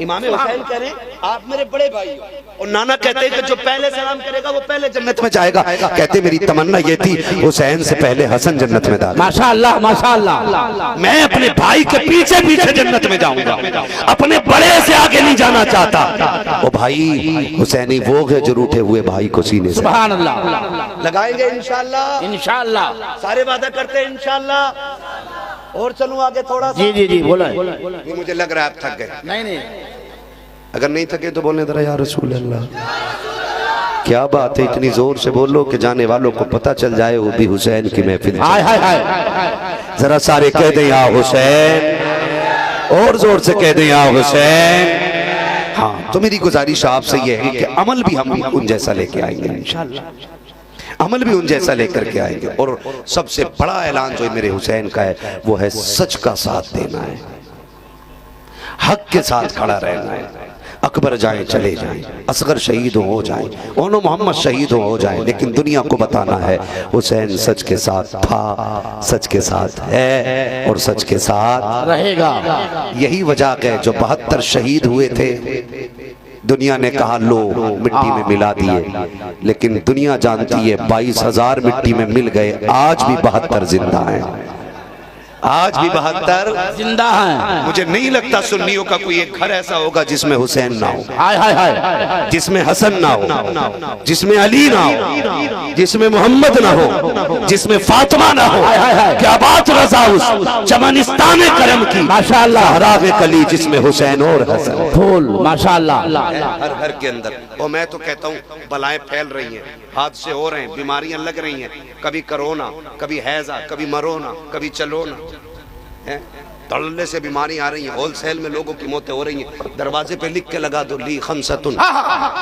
امام حسین کہہ رہے ہیں آپ میرے بڑے بھائی ہو، اور نانا کہتے ہیں کہ جو پہلے سلام کرے گا وہ پہلے جنت میں جائے گا. کہتے میری تمنا یہ تھی حسین سے پہلے حسن جنت میں داخل. ماشاءاللہ ماشاءاللہ. میں اپنے بھائی کے پیچھے پیچھے جنت میں جاؤں گا، اپنے بڑے سے آگے نہیں جانا چاہتا. وہ بھائی حسینی وہ ہے جو روٹھے ہوئے بھائی کو سینے سے سبحان اللہ. لگائیں گے انشاءاللہ. انشاءاللہ. سارے وعدہ کرتے ہیں انشاءاللہ. اور چلوں آگے تھوڑا سا. جی جی بولا. یہ مجھے لگ رہا ہے آپ تھک گئے. نہیں اگر نہیں تھکے تو بولنے ذرا یا رسول اللہ. کیا بات ہے، اتنی زور سے بولو کہ جانے والوں کو پتہ چل جائے وہ بھی حسین کی محفل. ہائے ہائے ہائے. ذرا سارے کہہ دیں یا حسین، اور زور سے کہہ دیں یا حسین. ہاں تو میری گزارش آپ سے یہ ہے کہ عمل بھی ہم ان جیسا لے کے آئیں گے انشاءاللہ. عمل بھی ان جیسا لے کر کے آئیں گے. اور سب سے بڑا اعلان جو میرے حسین کا ہے وہ ہے سچ کا ساتھ دینا ہے، حق کے ساتھ کھڑا رہنا ہے. اکبر جائیں چلے جائیں، اصغر شہید ہو جائیں، اونو محمد شہید ہو جائیں، لیکن دنیا کو بتانا ہے حسین سچ کے ساتھ تھا، سچ کے ساتھ ہے اور سچ کے ساتھ رہے گا. یہی وجہ ہے جو 72 شہید ہوئے تھے دنیا نے کہا لو مٹی میں ملا دیے، لیکن دنیا جانتی ہے 22,000 مٹی میں مل گئے، آج بھی 72 زندہ ہیں. آج بھی 72 زندہ ہیں. مجھے نہیں لگتا سنیوں کا کوئی ایک گھر ایسا ہوگا جس میں حسین نہ ہو، ہائے ہائے ہائے. جس میں حسن نہ ہو، جس میں علی نہ ہو، جس میں محمد نہ ہو، جس میں فاطمہ نہ ہو. کیا بات رضا اس چمنستان کرم کی ماشاءاللہ. راغ کلی جس میں حسین اور حسن پھول ماشاءاللہ. ہر گھر کے اندر. اور میں تو کہتا ہوں بلائیں پھیل رہی ہیں، حادثے ہو رہے ہیں، بیماریاں لگ رہی ہیں، کبھی کرونا، کبھی ہیضہ، کبھی مرونا، کبھی چلونا. تڑلے سے بیماری آ رہی ہیں، ہول سیل میں لوگوں کی موتیں ہو رہی ہیں. دروازے پہ لکھ کے لگا دو لی خمسۃ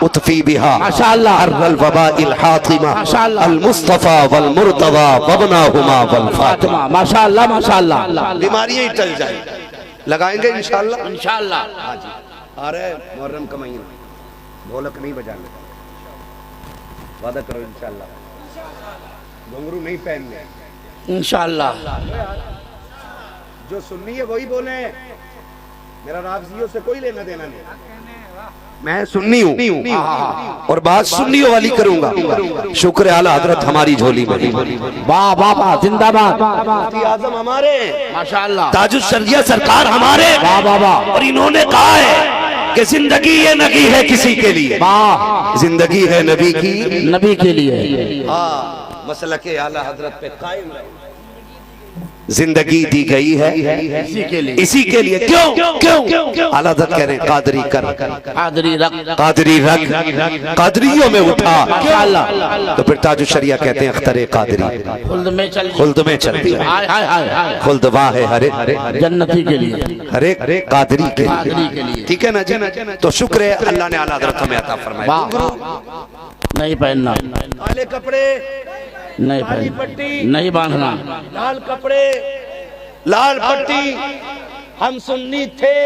اطفی بہا ماشاءاللہ. حر الوباء الحاطمہ ماشاءاللہ. المصطفیٰ والمرتضیٰ وابناہما والفاطمہ. ماشاءاللہ ماشاءاللہ. بیماریاں ہی ٹل جائیں. لگائیں گے انشاءاللہ. انشاءاللہ. ہاں جی آ رہے ہیں محرم کا مہینہ، ڈھولک نہیں بجانے، وعدہ کرو انشاءاللہ. گھنگرو نہیں پہننے. انشاءاللہ. جو سننی ہے وہی بولیں، میرا رافضیوں سے کوئی لینا دینا نہیں. میں سننی ہوں اور بات سنیوں والی کروں گا. شکر اعلیٰ حضرت ہماری جھولی میں. واہ واہ واہ. زندہ باد. مفتی اعظم ہمارے، ماشاءاللہ. تاج الشریعہ سرکار ہمارے. واہ واہ واہ. اور انہوں نے کہا ہے کہ زندگی یہ نگی ہے کسی کے لیے، واہ. زندگی ہے نبی کی. نبی کے لیے. ہاں مسلک اعلیٰ حضرت پہ قائم رہے. زندگی دی گئی ہے اسی کے لیے. کیوں اعلیٰ حضرت کہہ رہے ہیں قادری کر، قادری رکھ، قادری رکھ، قادریوں میں اٹھا. تو پھر تاج الشریعہ کہتے ہیں اختر قادری خلد میں چل. خلد میں چل دیا. ہائے ہائے ہائے. خلد وہاں ہے ہر جنتی کے لیے، ہر ایک قادری کے قادری کے لیے. لیے. ٹھیک ہے نا جی. تو شکر ہے اللہ نے اعلیٰ حضرت ہمیں عطا فرمایا. واہ. نہیں پہننا، کالے کپڑے، نہیں پہننا، نہیں باندھنا. لال کپڑے، لال پٹی. ہم سنی تھے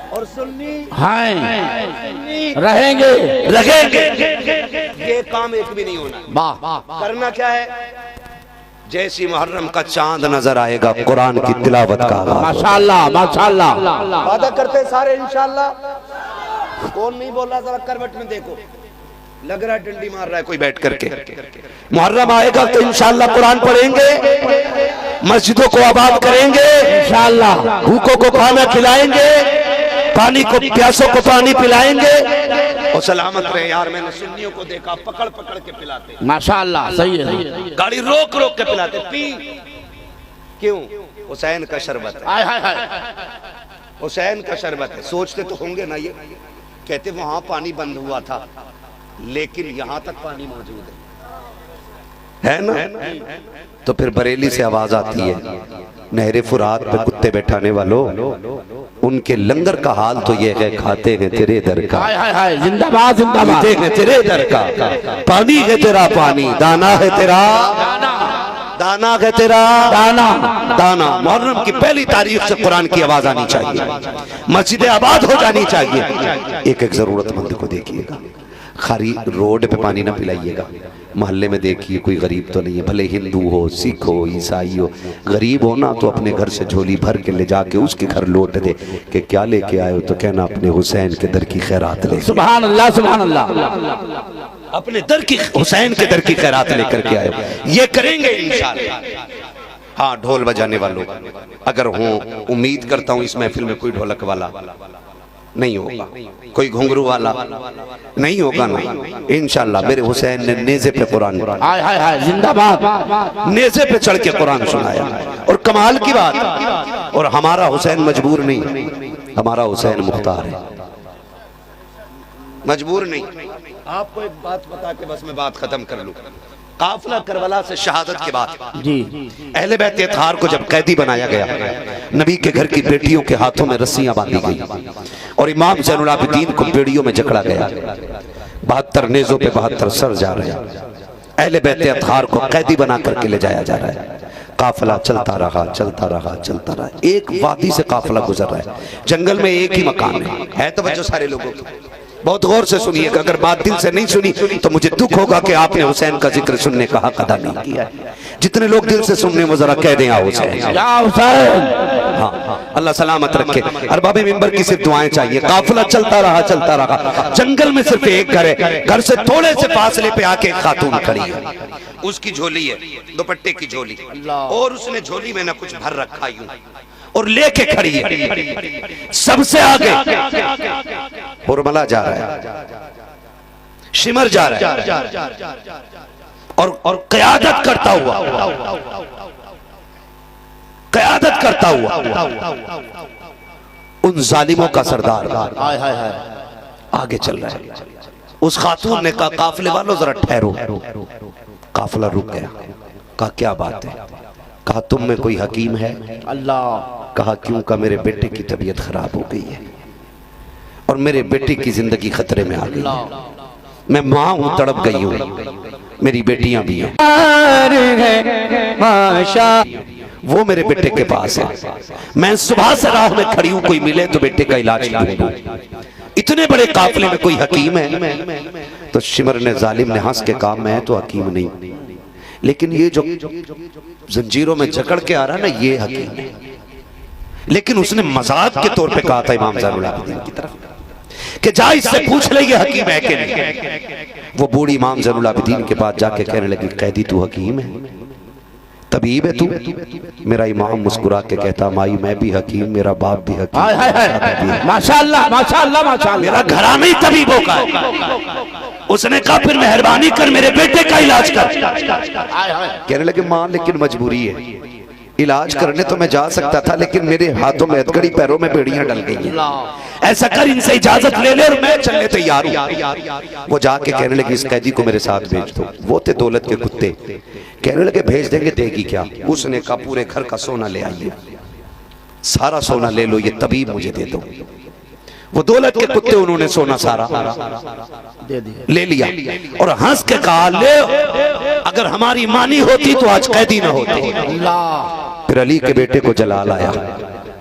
اور سنی ہیں، رہیں گے، لگیں گے. یہ کام ایک بھی نہیں ہونا. واہ. کرنا کیا ہے؟ جیسی محرم کا چاند نظر آئے گا قرآن کی تلاوت کا آغاز. ماشاءاللہ ماشاءاللہ. وعدہ کرتے ہیں سارے انشاءاللہ. کون نہیں بول رہا؟ ذرا کروٹ میں دیکھو، لگ رہا ہے ڈنڈی مار رہا ہے کوئی بیٹھ کر کے. محرم آئے گا تو انشاءاللہ قرآن پڑھیں گے، مسجدوں کو آباد کریں گے انشاءاللہ. بھوکوں کو کھانا کھلائیں گے، پانی کو پیاسوں کو پانی پلائیں گے. اور سلامت رہے یار. میں نے سنیوں کو دیکھا پکڑ پکڑ کے پلاتے، ماشاءاللہ. صحیح ہے. گاڑی روک روک کے پلاتے. پی کیوں؟ حسین کا شربت ہے، ہائے ہائے ہائے. حسین کا شربت ہے. سوچتے تو ہوں گے نا یہ، کہتے وہاں پانی بند ہوا تھا لیکن یہاں تک پانی موجود ہے نا. تو پھر بریلی سے آواز آتی ہے نہر فرات پہ کتے بیٹھانے والوں، ان کے لنگر کا حال تو یہ ہے کھاتے ہیں تیرے در کا، ہائے ہائے ہائے. زندہ باد زندہ باد. پیتے ہیں تیرے در کا. پانی ہے تیرا پانی، دانا ہے تیرا دانا ہے تیرا دانا. دانا. محرم کی پہلی تاریخ سے قرآن کی آواز آنی چاہیے، مسجد آباد ہو جانی چاہیے. ایک ایک ضرورت مند کو دیکھیے گا، خالی روڈ پہ پانی نہ پلائیے گا، محلے میں دیکھیے کوئی غریب تو نہیں ہے، بھلے ہندو ہو، سکھ ہو، عیسائی ہو، غریب ہو نا تو اپنے گھر سے جھولی بھر کے لے جا کے اس کے گھر لوٹ دے کہ کیا لے کے آئے ہو، تو کہنا اپنے حسین کے در کی خیرات لے کے، سبحان اللہ سبحان اللہ، اپنے در کی حسین کے در کی خیرات لے کر کے آئے ہو۔ یہ کریں گے انشاءاللہ۔ ہاں ڈھول بجانے والوں اگر ہوں، امید کرتا ہوں اس محفل میں کوئی ڈھولک والا نہیں ہوگا، کوئی گھنگرو والا نہیں ہوگا نا، انشاءاللہ میرے حسین نے نیزے پہ قرآن ہائے ہائے ہائے زندہ باد، نیزے پہ چڑھ کے قرآن سنایا، اور کمال کی بات، اور ہمارا حسین مجبور نہیں، ہمارا حسین مختار ہے، مجبور نہیں۔ آپ کو ایک بات بتا کے بس میں بات ختم کر لوں، قافلہ کربلا سے شہادت کے بعد جی اہل بیت اطہار کو جب قیدی بنایا گیا، نبی کے گھر کی بیٹیوں کے ہاتھوں میں رسیاں باندھی گئی اور امام زین العابدین کو بیڑیوں میں جکڑا گیا، 72 نیزوں پہ 72 سر جا رہے ہیں، اہل بیت اطہار کو قیدی بنا کر کے لے جایا جا رہا ہے، قافلہ چلتا رہا چلتا رہا چلتا رہا، ایک وادی سے قافلہ گزر رہا ہے، جنگل میں ایک ہی مکان ہے توجہ سارے لوگوں کی، بہت غور سے سنیے کہ اگر بات دل سے نہیں سنی تو مجھے دکھ ہوگا کہ آپ نے حسین کا ذکر سننے کا حق ادا نہیں کیا ہے، جتنے لوگ دل سے سننے وہ ذرا کہہ دیں یا حسین، یا حسین، ہاں اللہ سلامت رکھے۔ ارباب منبر کی صرف دعائیں چاہیے، قافلہ چلتا رہا، جنگل میں صرف ایک گھر ہے، گھر سے تھوڑے سے فاصلے پہ آ کے ایک خاتون کھڑی ہے، اس کی جھولی ہے، دوپٹے کی جھولی، اور اس نے جھولی میں نہ کچھ بھر رکھا یوں اور لے کے کھڑی ہے، سب سے آگے حرملہ جا رہا ہے، شمر جا رہا ہے، اور قیادت کرتا ہوا ان ظالموں کا سردار ہائے ہائے ہائے، آگے چل رہا ہے۔ اس خاتون نے کہا قافلے والوں ذرا ٹھہرو، قافلہ رک گیا، کہا کیا بات ہے، کہا تم میں کوئی حکیم ہے، اللہ، کہا کیوں، کہ میرے بیٹے کی طبیعت خراب ہو گئی ہے اور میرے بیٹے کی زندگی خطرے میں آ گئی ہے، میں ماں ہوں، تڑپ گئی ہوں، میری بیٹیاں بھی ہیں، وہ میرے بیٹے کے پاس ہے، میں صبح سے راہ میں کھڑی ہوں، کوئی ملے تو بیٹے کا علاج ڈھونڈوں، اتنے بڑے قافلے میں کوئی حکیم ہے؟ تو شمر نے ظالم نے ہنس کے کہا میں تو حکیم نہیں، لیکن یہ جو زنجیروں میں جکڑ کے آ رہا نا یہ حکیم ہے، لیکن اس نے مذاق کے طور پہ کہا تھا امام زین العابدین کی طرف کہ جا اس سے پوچھ لے یہ حکیم ہے کہ نہیں۔ وہ بوڑھی امام زین العابدین کے پاس جا کے کہنے لگی قیدی تو حکیم ہے، طبیب ہے تو؟ میرا امام مسکرا کے کہتا مائی میں بھی حکیم، میرا باپ بھی حکیم، ہائے ہائے ہائے، ماشاءاللہ ماشاءاللہ ماشاءاللہ، میرا گھرانہ ہی طبیبوں کا ہے۔ اس نے کہا پھر مہربانی کر میرے بیٹے کا علاج کر، کہنے لگے ماں لیکن مجبوری ہے، علاج کرنے تو میں جا سکتا تھا لیکن میرے ہاتھوں میں ہتھکڑی، پیروں میں بیڑیاں ڈل گئی ہیں، ایسا کر ان سے اجازت لے لے اور میں چلنے تیار ہوں۔ وہ جا کے کہنے لگی اس قیدی کو میرے ساتھ بھیج دو، وہ تھے دولت کے کتے، کہنے لگے بھیج دیں گے، دے گی کیا؟ اس نے کہا پورے گھر کا سونا لے آئیے، سارا سونا لے لو، یہ طبیب مجھے دے دو۔ وہ دولت کے کتے انہوں نے سونا سارا لے لیا اور ہنس کے کہا لے اگر ہماری مانی ہوتی تو آج قیدی نہ ہوتی۔ پھر علی کے بیٹے کو جلال آیا،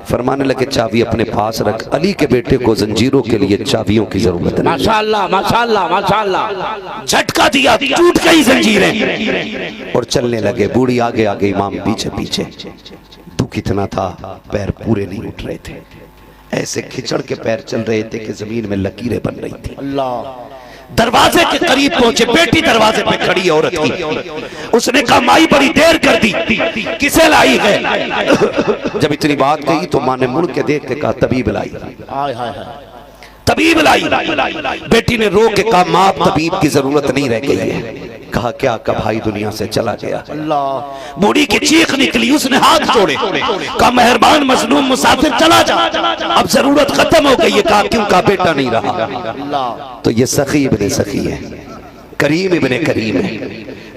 فرمانے لگے چابی اپنے پاس رکھ، علی کے بیٹے کو زنجیروں کے لیے چابیوں کی ضرورت نہیں، ماشاءاللہ ماشاءاللہ ماشاءاللہ، جھٹکا دیا، ٹوٹ گئی زنجیریں اور چلنے لگے، بوڑھی آگے آگے، امام پیچھے پیچھے۔ دکھ اتنا تھا پیر پورے نہیں اٹھ رہے تھے، ایسے کھچڑ کے پیر چل رہے تھے کہ زمین میں لکیریں بن رہی تھی۔ اللہ، دروازے کے قریب پہنچے، بیٹی دروازے پہ کھڑی عورت کی، اس نے کہا مائی بڑی دیر کر دی، کسے لائی ہے؟ جب اتنی بات کہی تو ماں نے مڑ کے دیکھ کے کہا طبیب لائی، ہائے ہائے ہائے، طبیب لائی۔ بیٹی نے رو کے کہا ماں طبیب کی ضرورت نہیں رہ گئی ہے۔ کہا کیا؟ کہ بھائی دنیا سے چلا گیا۔ اللہ، بوڑھی کی چیخ نکلی، اس نے ہاتھ جوڑے، کہا مہربان مظلوم مسافر چلا جا، اب ضرورت ختم ہو گئی ہے۔ کہا کیوں؟ کہا بیٹا نہیں رہا۔ اللہ، تو یہ سخی ابن سخی ہے، کریم ابن کریم ہے،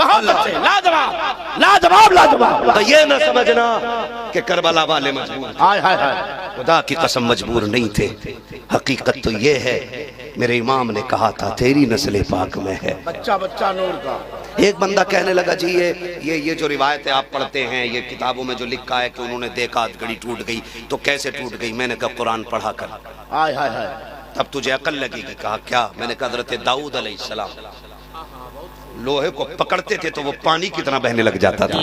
بہت اچھے، لاجواب لاجواب لاجواب. تو یہ نہ سمجھنا کہ کربلا والے مجبور تھے. ہائے ہائے ہائے. خدا کی قسم مجبور نہیں تھے. حقیقت تو یہ ہے میرے امام نے کہا تھا تیری نسل پاک میں ہے. بچہ بچہ نور کا. ایک بندہ کہنے لگا جی یہ جو روایتیں آپ پڑھتے ہیں یہ کتابوں میں جو لکھا ہے کہ انہوں نے دیکھا گھڑی ٹوٹ گئی تو کیسے ٹوٹ گئی؟ میں نے کہا قرآن پڑھا کر ہائے ہائے ہائے. تب تجھے عقل لگے گی. کہا کیا؟ میں نے کہا حضرت داؤد علیہ السلام لوہے کو پکڑتے تھے تو وہ پانی کی طرح بہنے لگ جاتا تھا.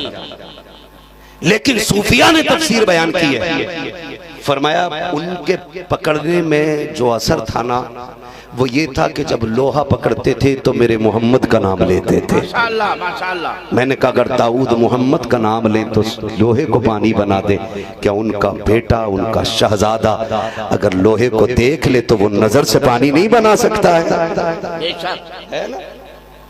لیکن صوفیاء نے تفسیر بیان کی ہے. فرمایا ان کے پکڑنے میں جو اثر تھا نا وہ یہ تھا کہ جب لوہا پکڑتے تھے تو میرے محمد کا نام لیتے تھے. ماشاءاللہ ماشاءاللہ. میں نے کہا اگر داؤد محمد کا نام لیں تو لوہے کو پانی بنا دے. کیا ان کا بیٹا ان کا شہزادہ اگر لوہے کو دیکھ لے تو وہ نظر سے پانی نہیں بنا سکتا ہے؟ بے شک. ہے نا؟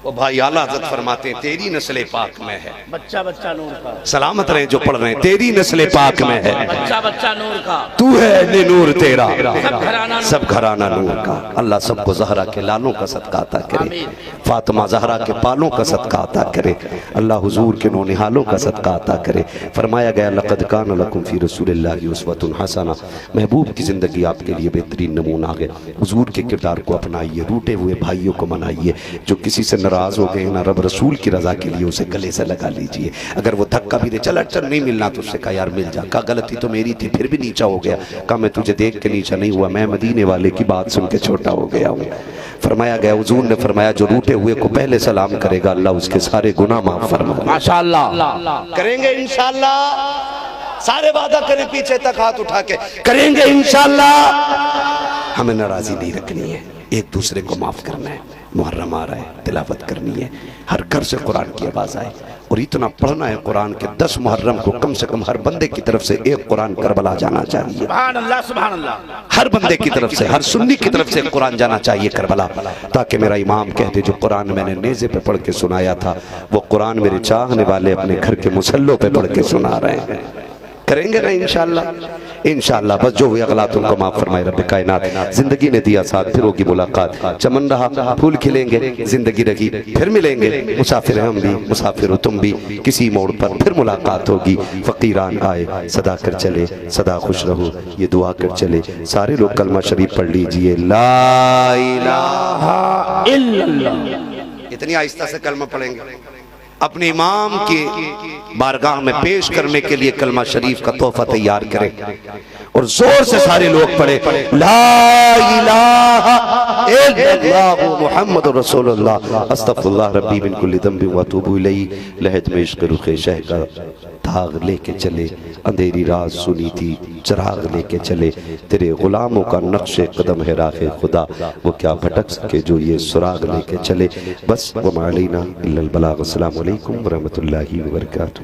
وہ بھائی اعلیٰ حضرت فرماتے ہیں تیری نسل پاک میں ہے. بچہ بچہ نور کا. سلامت رہیں جو پڑھ رہے ہیں. تیری نسل پاک میں ہے. بچہ بچہ نور کا. تو ہے اہل نور تیرا سب گھرانہ نور. سب گھرانہ نور کا. اللہ سب کو زہرا کے لالوں کا صدقہ عطا کرے. فاطمہ زہرا کے پالوں کا صدقہ عطا کرے. اللہ حضور کے نونہالوں کا صدقہ عطا کرے. فرمایا گیا لقد کان لکم فی رسول اللہ اسوۃ حسنہ. محبوب کی زندگی آپ کے لیے بہترین نمونہ ہے. حضور کے کردار کو اپنائیے. روٹے ہوئے بھائیوں کو منائیے. جو کسی سے ناراض ہو گئے نا رب رسول کی رضا کے لیے اسے گلے سے لگا لیجئے. اگر وہ دھکا بھی دے چل اچھا نہیں ملنا تو اس سے کہا یار مل جا. کہا غلطی تو میری تھی پھر بھی نیچا ہو گیا. کہا میں تجھے دیکھ کے نیچا نہیں ہوا میں مدینے والے کی بات سن کے چھوٹا ہو گیا ہوں. فرمایا گیا حضور نے فرمایا جو روٹے ہوئے کو پہلے سلام کرے گا اللہ اس کے سارے گناہ معاف فرمائے. ماشاءاللہ. کریں گے انشاءاللہ. سارے وعدہ کریں پیچھے تک ہاتھ اٹھا کے کریں گے انشاءاللہ. ہمیں ناراضی نہیں رکھنی ہے. ایک دوسرے کو معاف کرنا ہے. محرم آ رہا ہے تلاوت کرنی ہے. ہر گھر سے قرآن کی آواز آئے اور اتنا پڑھنا ہے قرآن کے 10 محرم کو کم سے کم ہر بندے کی طرف سے ایک قرآن کربلا جانا چاہیے. سبحان اللہ سبحان اللہ. ہر بندے کی طرف سے ہر سنی کی طرف سے قرآن جانا چاہیے کربلا. تاکہ میرا امام کہتے جو قرآن میں نے نیزے پہ پڑھ کے سنایا تھا وہ قرآن میرے چاہنے والے اپنے گھر کے مسلوں پہ پڑھ کے سنا رہے ہیں. کریں گے نا انشاءاللہ. انشاءاللہ بس جو ہوئی اغلاط ان کو معاف فرمائے رب کائنات. زندگی نے دیا ساتھ پھر ہوگی ملاقات. چمن رہا پھول کھلیں گے زندگی رہی پھر ملیں گے. مسافر ہم بھی مسافر ہو تم بھی کسی موڑ پر پھر ملاقات ہوگی. فقیران آئے صدا کر چلے سدا خوش رہو یہ دعا کر چلے. سارے لوگ کلمہ شریف پڑھ لیجئے لا الہ الا اللہ. اتنی آہستہ سے کلمہ پڑھیں گے. اپنے امام کی بارگاہ میں پیش کرنے کے لیے کلمہ شریف کا تحفہ تیار کریں اور زور سے سارے لوگ پڑھیں لا الہ الا اللہ محمد رسول اللہ استغفر اللہ ربی من کل ذنب واتوب الیہ. لہج میں عشق رخ شہ کا داغ لے کے چلے اندھیری رات سنی تھی چراغ لے کے چلے. تیرے غلاموں کا نقش قدم ہے راہ خدا وہ کیا بھٹک سکے جو یہ سراغ لے کے چلے. بس وما علینا الا البلاغ. السلام علیکم ورحمۃ اللہ وبرکاتہ.